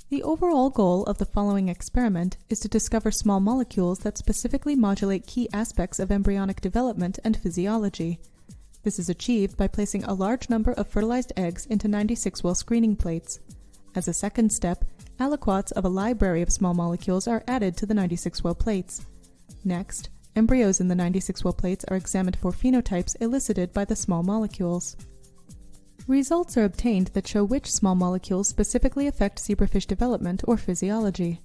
The overall goal of the following experiment is to discover small molecules that specifically modulate key aspects of embryonic development and physiology. This is achieved by placing a large number of fertilized eggs into 96-well screening plates. As a second step, aliquots of a library of small molecules are added to the 96-well plates. Next, embryos in the 96-well plates are examined for phenotypes elicited by the small molecules. Results are obtained that show which small molecules specifically affect zebrafish development or physiology.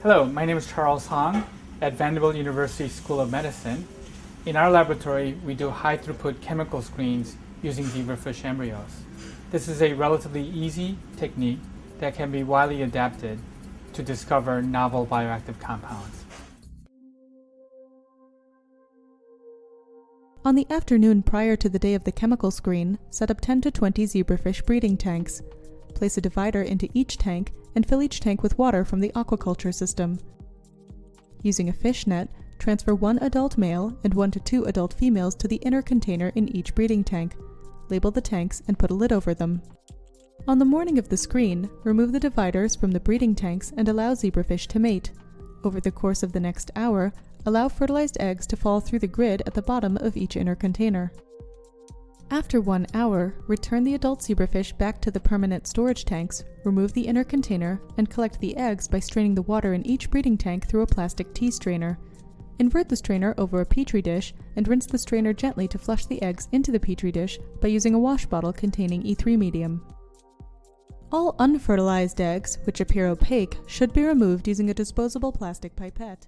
Hello, my name is Charles Hong at Vanderbilt University School of Medicine. In our laboratory, we do high-throughput chemical screens using zebrafish embryos. This is a relatively easy technique that can be widely adapted to discover novel bioactive compounds. On the afternoon prior to the day of the chemical screen, set up 10 to 20 zebrafish breeding tanks. Place a divider into each tank and fill each tank with water from the aquaculture system. Using a fish net, transfer 1 adult male and 1 to 2 adult females to the inner container in each breeding tank. Label the tanks and put a lid over them. On the morning of the screen, remove the dividers from the breeding tanks and allow zebrafish to mate. Over the course of the next hour, allow fertilized eggs to fall through the grid at the bottom of each inner container. After 1 hour, return the adult zebrafish back to the permanent storage tanks, remove the inner container, and collect the eggs by straining the water in each breeding tank through a plastic tea strainer. Invert the strainer over a petri dish and rinse the strainer gently to flush the eggs into the petri dish by using a wash bottle containing E3 medium. All unfertilized eggs, which appear opaque, should be removed using a disposable plastic pipette.